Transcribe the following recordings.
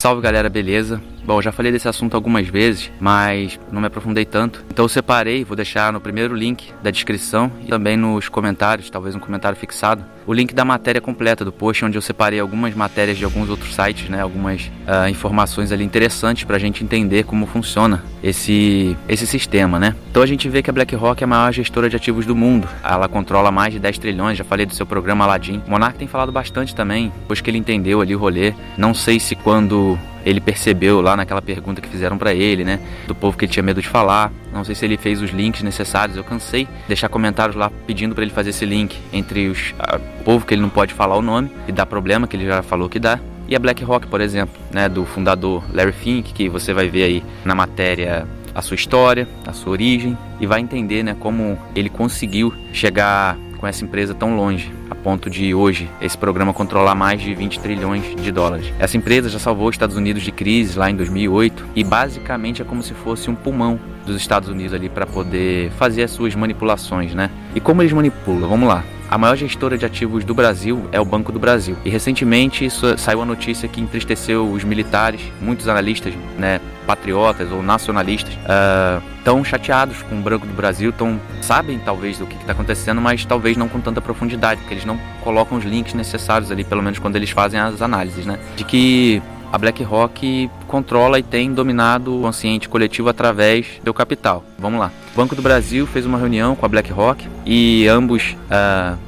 Salve galera, beleza? Bom, eu já falei desse assunto algumas vezes, mas não me aprofundei tanto. Então eu separei, vou deixar no primeiro link da descrição e também nos comentários, talvez um comentário fixado, o link da matéria completa do post, onde eu separei algumas matérias de alguns outros sites, né? Algumas informações ali interessantes pra gente entender como funciona esse sistema, né? Então a gente vê que a BlackRock é a maior gestora de ativos do mundo. Ela controla mais de 10 trilhões, já falei do seu programa Aladdin. O Monark tem falado bastante também, depois que ele entendeu ali o rolê. Não sei se quando ele percebeu lá naquela pergunta que fizeram pra ele, né, do povo que ele tinha medo de falar. Não sei se ele fez os links necessários. Eu cansei de deixar comentários lá pedindo pra ele fazer esse link entre o povo que ele não pode falar o nome e dá problema, que ele já falou que dá, e a BlackRock, por exemplo, né, do fundador Larry Fink, que você vai ver aí na matéria a sua história, a sua origem, e vai entender, né, como ele conseguiu chegar com essa empresa tão longe, a ponto de hoje esse programa controlar mais de 20 trilhões de dólares. Essa empresa já salvou os Estados Unidos de crise lá em 2008 e basicamente é como se fosse um pulmão dos Estados Unidos ali para poder fazer as suas manipulações, né? E como eles manipulam? Vamos lá. A maior gestora de ativos do Brasil é o Banco do Brasil. E recentemente saiu a notícia que entristeceu os militares, muitos analistas, né, patriotas ou nacionalistas, tão chateados com o Banco do Brasil, sabem talvez do que está acontecendo, mas talvez não com tanta profundidade, porque eles não colocam os links necessários ali, pelo menos quando eles fazem as análises, né? De que a BlackRock controla e tem dominado o consciente coletivo através do capital. Vamos lá. O Banco do Brasil fez uma reunião com a BlackRock e ambos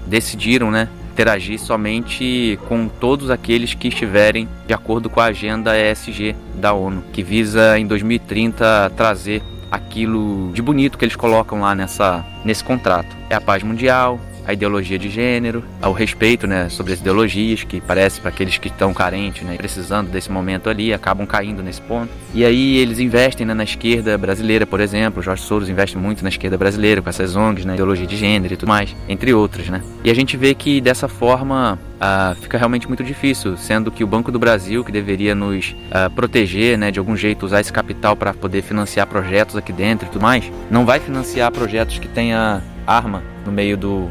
decidiram, né, interagir somente com todos aqueles que estiverem de acordo com a agenda ESG da ONU, que visa em 2030 trazer aquilo de bonito que eles colocam lá nesse contrato. É a paz mundial, a ideologia de gênero, o respeito, né, sobre as ideologias, que parece para aqueles que estão carentes, né, precisando desse momento ali, acabam caindo nesse ponto. E aí eles investem, né, na esquerda brasileira, por exemplo. O Jorge Soros investe muito na esquerda brasileira, com essas ONGs, né, ideologia de gênero e tudo mais, entre outras, né. E a gente vê que dessa forma fica realmente muito difícil, sendo que o Banco do Brasil, que deveria nos proteger, né, de algum jeito, usar esse capital para poder financiar projetos aqui dentro e tudo mais, não vai financiar projetos que tenha arma no meio do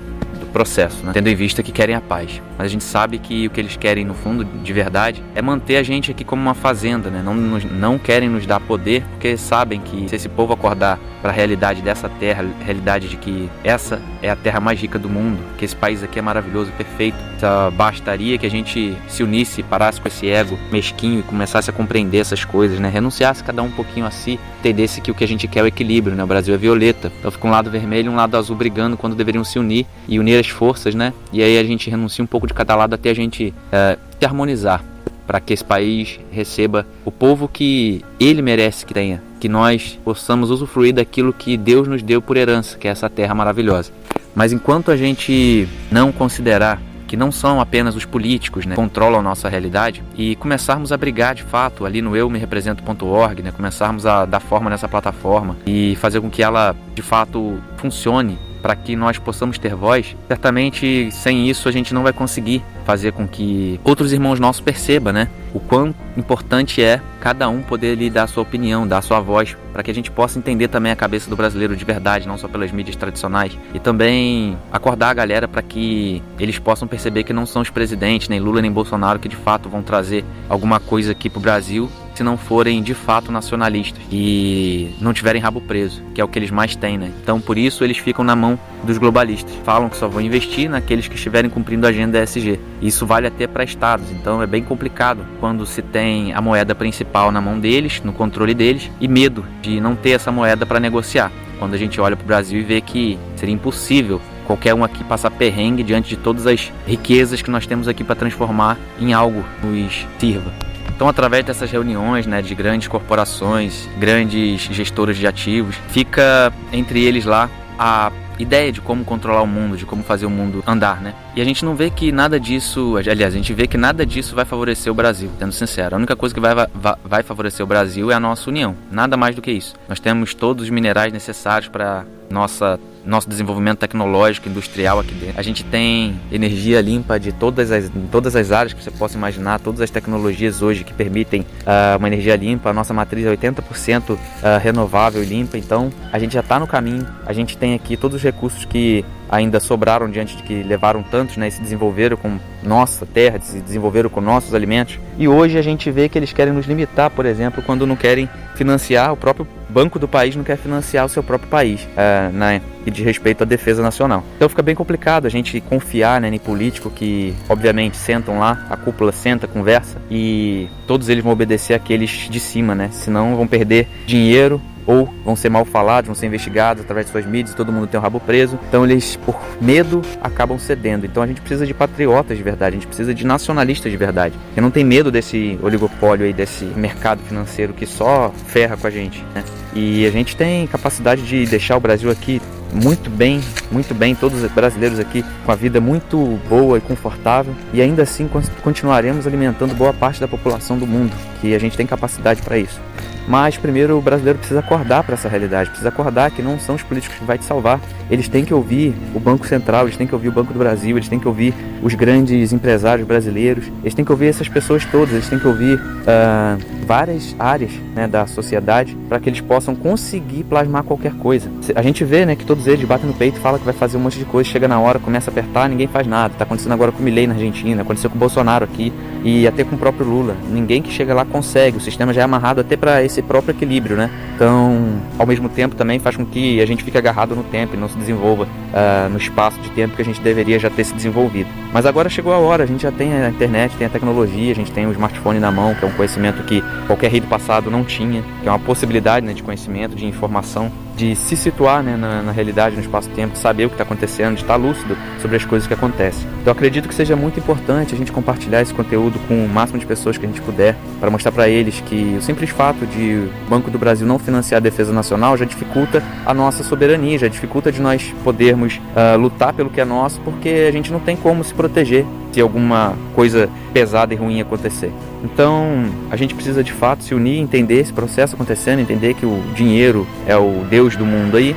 processo, né? Tendo em vista que querem a paz. Mas a gente sabe que o que eles querem, no fundo, de verdade, é manter a gente aqui como uma fazenda, né? Não querem nos dar poder, porque sabem que se esse povo acordar para a realidade dessa terra, a realidade de que essa é a terra mais rica do mundo, que esse país aqui é maravilhoso, perfeito, só bastaria que a gente se unisse, parasse com esse ego mesquinho e começasse a compreender essas coisas, né? Renunciasse cada um pouquinho a si, entendesse que o que a gente quer é o equilíbrio, né? O Brasil é violeta, então fica um lado vermelho e um lado azul brigando quando deveriam se unir e unir as forças, né? E aí a gente renuncia um pouco de cada lado até a gente se harmonizar, para que esse país receba o povo que ele merece que tenha, que nós possamos usufruir daquilo que Deus nos deu por herança, que é essa terra maravilhosa. Mas enquanto a gente não considerar que não são apenas os políticos, né, que controlam a nossa realidade, e começarmos a brigar de fato ali no eumerepresento.org, né, começarmos a dar forma nessa plataforma e fazer com que ela de fato funcione para que nós possamos ter voz, certamente sem isso a gente não vai conseguir fazer com que outros irmãos nossos percebam, né, o quão importante é cada um poder ali dar a sua opinião, dar a sua voz, para que a gente possa entender também a cabeça do brasileiro de verdade, não só pelas mídias tradicionais, e também acordar a galera para que eles possam perceber que não são os presidentes, nem Lula nem Bolsonaro, que de fato vão trazer alguma coisa aqui pro Brasil, se não forem de fato nacionalistas e não tiverem rabo preso, que é o que eles mais têm, né? Então por isso eles ficam na mão dos globalistas, falam que só vão investir naqueles que estiverem cumprindo a agenda ESG. Isso vale até para estados, então é bem complicado quando se tem a moeda principal na mão deles, no controle deles, e medo de não ter essa moeda para negociar. Quando a gente olha para o Brasil e vê que seria impossível qualquer um aqui passar perrengue diante de todas as riquezas que nós temos aqui para transformar em algo que nos sirva. Então, através dessas reuniões, né, de grandes corporações, grandes gestoras de ativos, fica entre eles lá a ideia de como controlar o mundo, de como fazer o mundo andar, né? E a gente não vê que nada disso, aliás, a gente vê que nada disso vai favorecer o Brasil, sendo sincero. A única coisa que vai favorecer o Brasil é a nossa união, nada mais do que isso. Nós temos todos os minerais necessários para nosso desenvolvimento tecnológico, industrial aqui dentro. A gente tem energia limpa de todas as áreas que você possa imaginar, todas as tecnologias hoje que permitem uma energia limpa. A nossa matriz é 80% renovável e limpa, então a gente já está no caminho. A gente tem aqui todos os recursos que ainda sobraram diante de que levaram tantos, né, e se desenvolveram com nossa terra, se desenvolveram com nossos alimentos. E hoje a gente vê que eles querem nos limitar, por exemplo, quando não querem financiar, o próprio banco do país não quer financiar o seu próprio país, né, e de respeito à defesa nacional. Então fica bem complicado a gente confiar, né, em político que, obviamente, sentam lá, a cúpula senta, conversa, e todos eles vão obedecer àqueles de cima, né, senão vão perder dinheiro, ou vão ser mal falados, vão ser investigados através de suas mídias, todo mundo tem o rabo preso. Então eles, por medo, acabam cedendo. Então a gente precisa de patriotas de verdade, a gente precisa de nacionalistas de verdade, que não tem medo desse oligopólio aí, desse mercado financeiro que só ferra com a gente, né? E a gente tem capacidade de deixar o Brasil aqui muito bem, todos os brasileiros aqui com a vida muito boa e confortável, e ainda assim continuaremos alimentando boa parte da população do mundo, que a gente tem capacidade para isso. Mas primeiro o brasileiro precisa acordar para essa realidade, precisa acordar que não são os políticos que vai te salvar. Eles têm que ouvir o Banco Central, eles têm que ouvir o Banco do Brasil, eles têm que ouvir os grandes empresários brasileiros, eles têm que ouvir essas pessoas todas, eles têm que ouvir várias áreas, né, da sociedade, para que eles possam conseguir plasmar qualquer coisa. A gente vê, né, que todos eles batem no peito, falam que vai fazer um monte de coisa, chega na hora, começa a apertar, ninguém faz nada. Está acontecendo agora com o Milei na Argentina, aconteceu com o Bolsonaro aqui e até com o próprio Lula. Ninguém que chega lá consegue, o sistema já é amarrado até para esse próprio equilíbrio, né? Então, ao mesmo tempo também faz com que a gente fique agarrado no tempo e não se desenvolva no espaço de tempo que a gente deveria já ter se desenvolvido. Mas agora chegou a hora, a gente já tem a internet, tem a tecnologia, a gente tem o smartphone na mão, que é um conhecimento que qualquer rei do passado não tinha, que é uma possibilidade, né, de conhecimento, de informação, de se situar, né, na realidade, no espaço-tempo, de saber o que está acontecendo, de estar lúcido sobre as coisas que acontecem. Então acredito que seja muito importante a gente compartilhar esse conteúdo com o máximo de pessoas que a gente puder, para mostrar para eles que o simples fato de o Banco do Brasil não financiar a defesa nacional já dificulta a nossa soberania, já dificulta de nós podermos lutar pelo que é nosso, porque a gente não tem como se proteger se alguma coisa pesada e ruim acontecer. Então, a gente precisa de fato se unir, entender esse processo acontecendo, entender que o dinheiro é o Deus do mundo aí.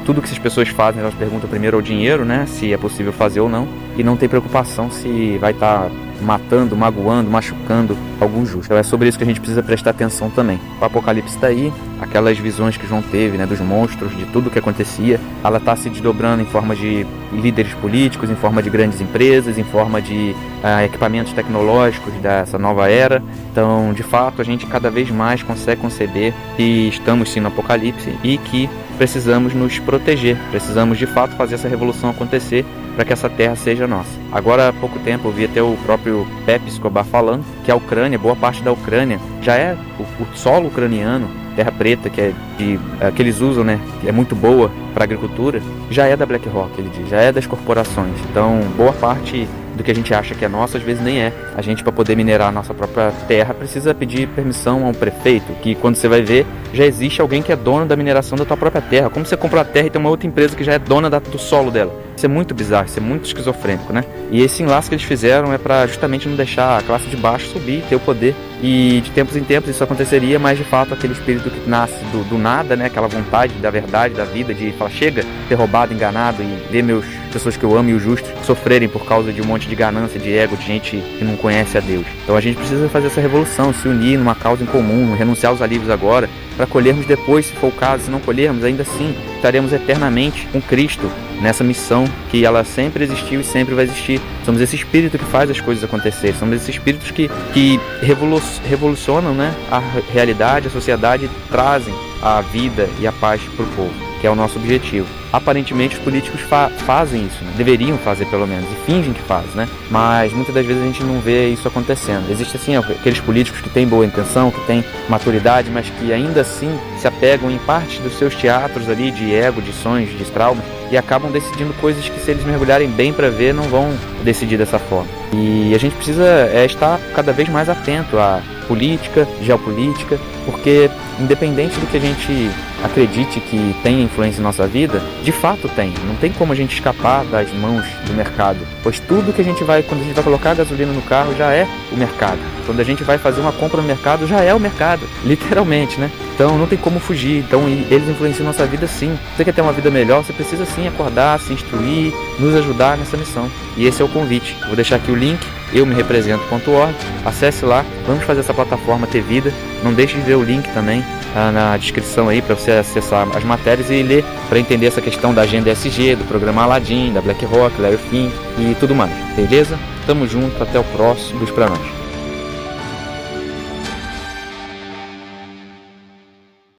Tudo que essas pessoas fazem, elas perguntam primeiro ao dinheiro, né, se é possível fazer ou não, e não tem preocupação se vai estar matando, magoando, machucando algum justo. Então é sobre isso que a gente precisa prestar atenção também. O Apocalipse está aí, aquelas visões que João teve, né, dos monstros, de tudo que acontecia, ela está se desdobrando em forma de líderes políticos, em forma de grandes empresas, em forma de equipamentos tecnológicos dessa nova era. Então, de fato, a gente cada vez mais consegue conceber que estamos sim no Apocalipse e que precisamos nos proteger, precisamos de fato fazer essa revolução acontecer para que essa terra seja nossa. Agora há pouco tempo eu vi até o próprio Pepe Escobar falando que a Ucrânia, boa parte da Ucrânia, já é o solo ucraniano, terra preta, que que eles usam, né, que é muito boa para a agricultura, já é da BlackRock, ele diz, já é das corporações. Então, boa parte do que a gente acha que é nosso, às vezes nem é. A gente, para poder minerar a nossa própria terra, precisa pedir permissão a um prefeito, que quando você vai ver, já existe alguém que é dono da mineração da tua própria terra. Como você compra a terra e tem uma outra empresa que já é dona do solo dela? Isso é muito bizarro, isso é muito esquizofrênico, né? E esse enlace que eles fizeram é para justamente não deixar a classe de baixo subir, ter o poder. E de tempos em tempos isso aconteceria, mas de fato aquele espírito que nasce do nada, né? Aquela vontade da verdade, da vida, de falar, chega, ter roubado, enganado e ver pessoas que eu amo e os justos sofrerem por causa de um monte de ganância, de ego, de gente que não conhece a Deus. Então a gente precisa fazer essa revolução, se unir numa causa em comum, renunciar aos alívios agora, para colhermos depois, se for o caso. Se não colhermos, ainda assim estaremos eternamente com Cristo nessa missão que ela sempre existiu e sempre vai existir. Somos esse espírito que faz as coisas acontecerem, somos esses espíritos que revolucionam, né, a realidade, a sociedade, e trazem a vida e a paz para o povo, que é o nosso objetivo. Aparentemente os políticos fazem isso, né? Deveriam fazer pelo menos, e fingem que fazem, né? Mas muitas das vezes a gente não vê isso acontecendo. Existem assim aqueles políticos que têm boa intenção, que têm maturidade, mas que ainda assim se apegam em parte dos seus teatros ali de ego, de sonhos, de traumas, e acabam decidindo coisas que, se eles mergulharem bem para ver, não vão decidir dessa forma. E a gente precisa estar cada vez mais atento à política, geopolítica, porque independente do que a gente acredite que tem influência em nossa vida, de fato tem. Não tem como a gente escapar das mãos do mercado, pois tudo que quando a gente vai colocar gasolina no carro, já é o mercado. Quando a gente vai fazer uma compra no mercado, já é o mercado, literalmente, né? Então não tem como fugir, então eles influenciam nossa vida sim. Você quer ter uma vida melhor, você precisa sim acordar, se instruir, nos ajudar nessa missão. E esse é o convite. Vou deixar aqui o link, eumerepresento.org, acesse lá, vamos fazer essa plataforma ter vida. Não deixe de ver o link também na descrição aí para você acessar as matérias e ler para entender essa questão da agenda ESG, do programa Aladdin, da BlackRock, Larry Fink e tudo mais. Beleza? Tamo junto, até o próximo. Luz pra nós.